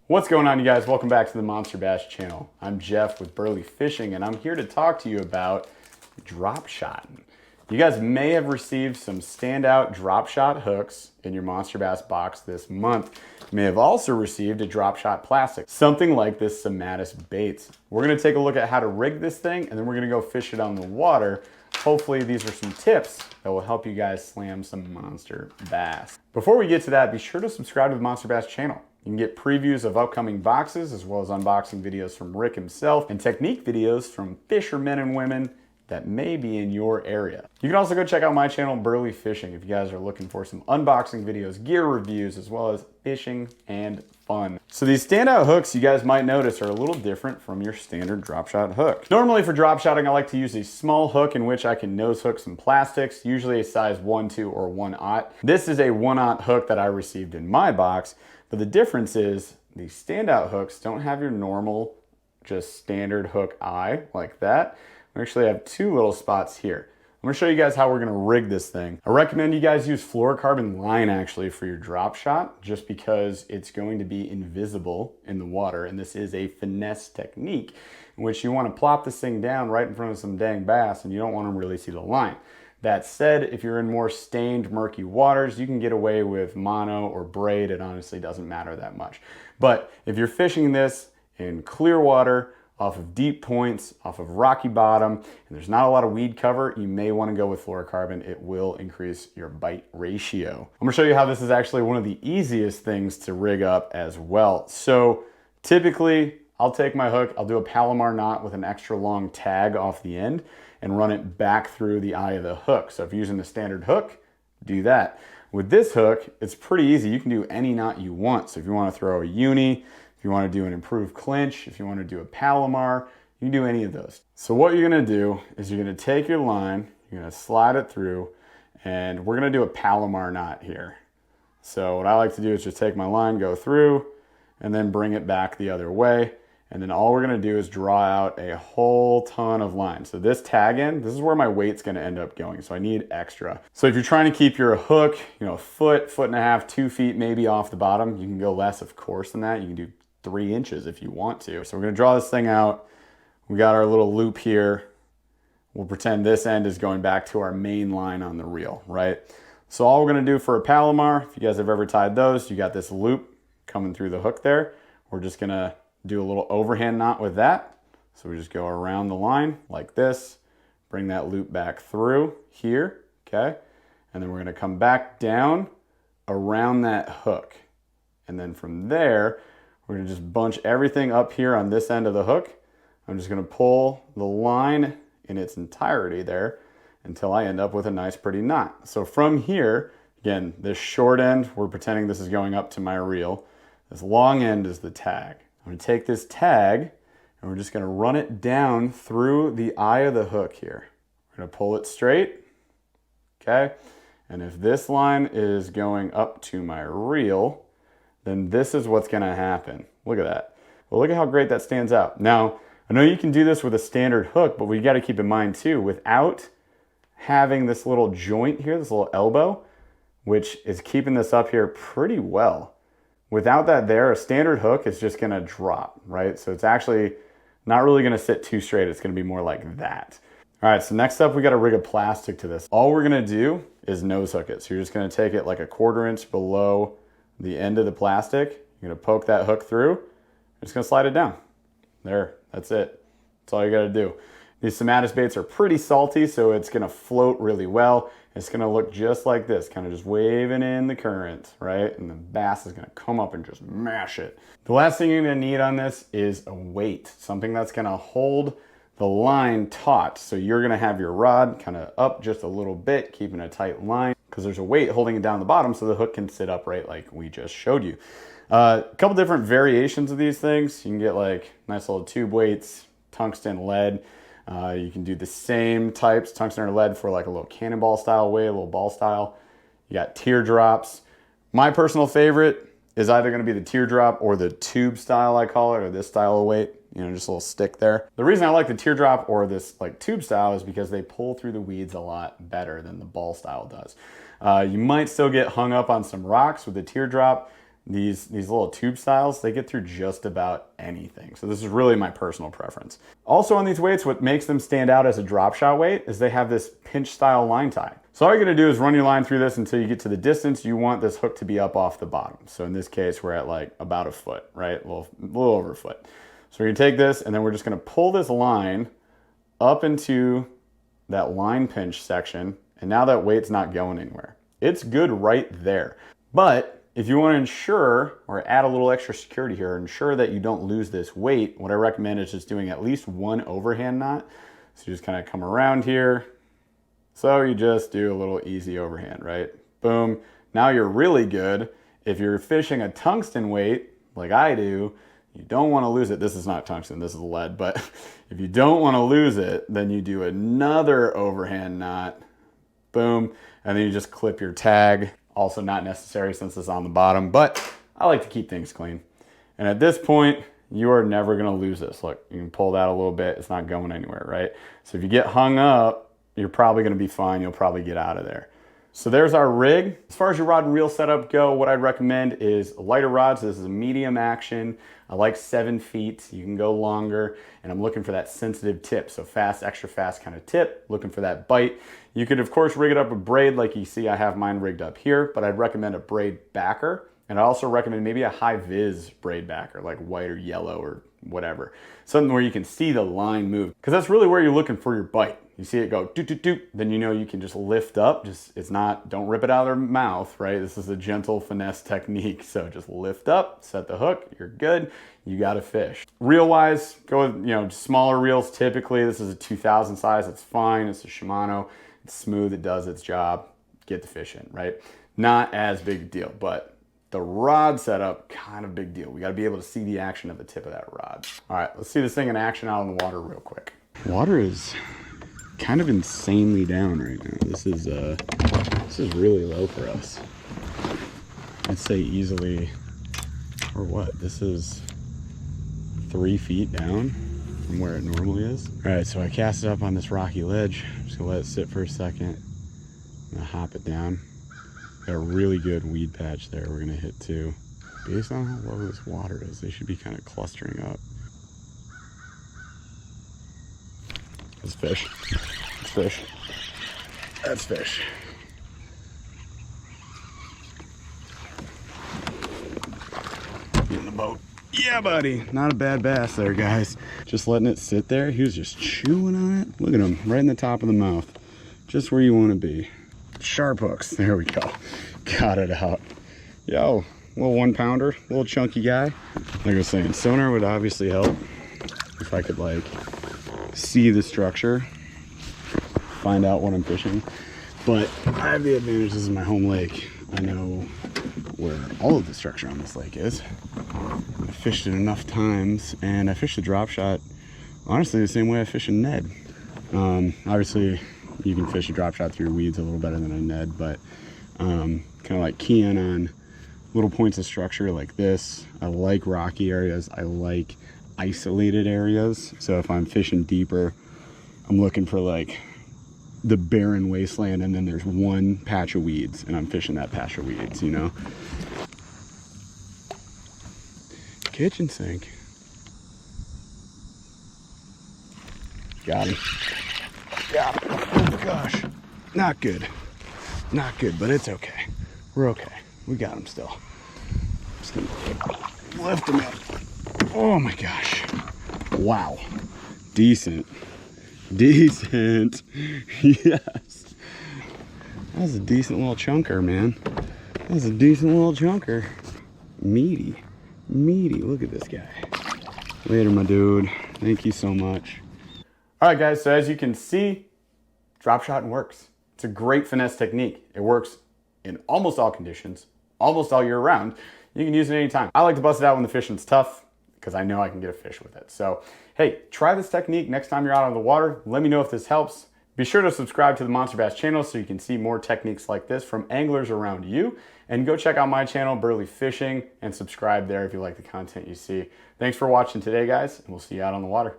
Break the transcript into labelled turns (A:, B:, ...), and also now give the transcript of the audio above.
A: What's going on, you guys? Welcome back to the Monster Bass channel. I'm Jeff with Burly Fishing, and I'm here to talk to you about drop shotting. You guys may have received some standout drop shot hooks in your Monster Bass box this month. You may have also received a drop shot plastic, something like this Somatis baits. We're gonna take a look at how to rig this thing, and then we're gonna go fish it on the water. Hopefully these are some tips that will help you guys slam some monster bass. Before we get to that, be sure to subscribe to the Monster Bass channel. You can get previews of upcoming boxes, as well as unboxing videos from Rick himself and technique videos from fishermen and women that may be in your area. You can also go check out my channel, Burly Fishing, if you guys are looking for some unboxing videos, gear reviews, as well as fishing and fun. So these standout hooks, you guys might notice, are a little different from your standard drop shot hook. Normally for drop shotting, I like to use a small hook in which I can nose hook some plastics, usually a size 1, 2, or 1/0. This is a 1/0 hook that I received in my box, but the difference is these standout hooks don't have your normal, just standard hook eye like that. We actually have two little spots here. I'm gonna show you guys how we're gonna rig this thing. I recommend you guys use fluorocarbon line actually for your drop shot, just because it's going to be invisible in the water, and this is a finesse technique in which you wanna plop this thing down right in front of some dang bass and you don't wanna really see the line. That said, if you're in more stained, murky waters, you can get away with mono or braid. It honestly doesn't matter that much. But if you're fishing this in clear water, off of deep points, off of rocky bottom, and there's not a lot of weed cover, you may want to go with fluorocarbon. It will increase your bite ratio. I'm gonna show you how this is actually one of the easiest things to rig up as well. So typically, I'll take my hook, I'll do a Palomar knot with an extra long tag off the end and run it back through the eye of the hook. So if you're using the standard hook, do that. With this hook, it's pretty easy. You can do any knot you want. So if you want to throw a uni, if you want to do an improved clinch, if you want to do a Palomar, you can do any of those. So what you're going to do is you're going to take your line, you're going to slide it through, and we're going to do a Palomar knot here. So what I like to do is just take my line, go through, and then bring it back the other way. And then all we're gonna do is draw out a whole ton of line. So this tag end, this is where my weight's gonna end up going. So I need extra. So if you're trying to keep your hook, a foot, foot and a half, 2 feet maybe off the bottom, you can go less, of course, than that. You can do 3 inches if you want to. So we're gonna draw this thing out. We got our little loop here. We'll pretend this end is going back to our main line on the reel, right? So all we're gonna do for a Palomar, if you guys have ever tied those, you got this loop coming through the hook there. We're just gonna do a little overhand knot with that. So we just go around the line like this, bring that loop back through here, okay? And then we're gonna come back down around that hook. And then from there, we're gonna just bunch everything up here on this end of the hook. I'm just gonna pull the line in its entirety there until I end up with a nice pretty knot. So from here, again, this short end, we're pretending this is going up to my reel. This long end is the tag. I'm gonna take this tag and we're just gonna run it down through the eye of the hook here. We're gonna pull it straight, okay? And if this line is going up to my reel, then this is what's gonna happen. Look at that. Well, look at how great that stands out. Now, I know you can do this with a standard hook, but we gotta keep in mind too, without having this little joint here, this little elbow, which is keeping this up here pretty well. Without that there, a standard hook is just gonna drop, right? So it's actually not really gonna sit too straight. It's gonna be more like that. All right, so next up, we gotta rig a plastic to this. All we're gonna do is nose hook it. So you're just gonna take it like a 1/4 inch below the end of the plastic. You're gonna poke that hook through. You're just gonna slide it down. There, that's it. That's all you gotta do. These Somatis baits are pretty salty, so it's gonna float really well. It's gonna look just like this, kind of just waving in the current, right? And the bass is gonna come up and just mash it. The last thing you're gonna need on this is a weight, something that's gonna hold the line taut. So you're gonna have your rod kind of up just a little bit, keeping a tight line, because there's a weight holding it down the bottom so the hook can sit upright like we just showed you. A couple different variations of these things. You can get like nice little tube weights, tungsten, lead. You can do the same types, tungsten or lead, for like a little cannonball style weight, a little ball style. You got teardrops. My personal favorite is either gonna be the teardrop or the tube style, I call it, or this style of weight, just a little stick there. The reason I like the teardrop or this like tube style is because they pull through the weeds a lot better than the ball style does. You might still get hung up on some rocks with the teardrop, these little tube styles, they get through just about anything. So this is really my personal preference. Also on these weights, what makes them stand out as a drop shot weight is they have this pinch style line tie. So all you're gonna do is run your line through this until you get to the distance you want this hook to be up off the bottom. So in this case, we're at like about a foot, right? A little over a foot. So we're gonna take this and then we're just gonna pull this line up into that line pinch section. And now that weight's not going anywhere. It's good right there. But if you want to ensure or add a little extra security here, ensure that you don't lose this weight, what I recommend is just doing at least one overhand knot. So you just kind of come around here. So you just do a little easy overhand, right? Boom. Now you're really good. If you're fishing a tungsten weight, like I do, you don't want to lose it. This is not tungsten, this is lead, but if you don't want to lose it, then you do another overhand knot. Boom. And then you just clip your tag. Also not necessary since it's on the bottom, but I like to keep things clean. And at this point, you are never gonna lose this. Look, you can pull that a little bit, it's not going anywhere, right? So if you get hung up, you're probably gonna be fine, you'll probably get out of there. So there's our rig. As far as your rod and reel setup go, what I'd recommend is lighter rods. This is a medium action. I like 7 feet, you can go longer, and I'm looking for that sensitive tip. So fast, extra fast kind of tip, looking for that bite. You could of course rig it up with braid like you see I have mine rigged up here, but I'd recommend a braid backer. And I also recommend maybe a high vis braid backer, like white or yellow or whatever. Something where you can see the line move, because that's really where you're looking for your bite. You see it go doot, doot, doot, then you know you can just lift up. It's not, don't rip it out of their mouth, right? This is a gentle finesse technique. So just lift up, set the hook, you're good, you got a fish. Reel wise, go with, smaller reels typically. This is a 2000 size, it's fine, it's a Shimano. It's smooth, it does its job, get the fish in, right? Not as big a deal, but the rod setup, kind of big deal. We gotta be able to see the action of the tip of that rod. All right, let's see this thing in action out on the water real quick. Water is kind of insanely down right now. This is really low for us. I'd say easily, or what? This is 3 feet down from where it normally is. All right, so I cast it up on this rocky ledge. I'm just gonna let it sit for a second. I'm gonna hop it down. Got a really good weed patch there we're gonna hit too. Based on how low this water is, they should be kind of clustering up. That's fish. That's fish. That's fish. Get in the boat. Yeah, buddy. Not a bad bass there, guys. Just letting it sit there. He was just chewing on it. Look at him, right in the top of the mouth. Just where you want to be. Sharp hooks. There we go. Got it out. Yo, little 1 pounder, little chunky guy. Like I was saying, sonar would obviously help if I could like see the structure, find out what I'm fishing. But I have the advantage, this is my home lake. I know where all of the structure on this lake is. I fished it enough times, and I fished the drop shot honestly the same way I fish a Ned. Obviously you can fish a drop shot through weeds a little better than a Ned, but kind of like keying on little points of structure like this. I like rocky areas, I like isolated areas. So if I'm fishing deeper, I'm looking for like the barren wasteland, and then there's one patch of weeds, and I'm fishing that patch of weeds, you know. Kitchen sink. Got him. Got him. Oh gosh. Not good. Not good, but it's okay. We're okay. We got him still. Just gonna lift him up. Oh my gosh. Wow. Decent. Decent. Yes. That was a decent little chunker, man. That was a decent little chunker. Meaty. Meaty. Look at this guy. Later, my dude. Thank you so much. All right, guys. So as you can see, drop shotting works. It's a great finesse technique. It works in almost all conditions, almost all year round. You can use it anytime. I like to bust it out when the fishing's tough, because I know I can get a fish with it. So, hey, try this technique next time you're out on the water. Let me know if this helps. Be sure to subscribe to the Monster Bass channel so you can see more techniques like this from anglers around you. And go check out my channel, Burly Fishing, and subscribe there if you like the content you see. Thanks for watching today, guys, and we'll see you out on the water.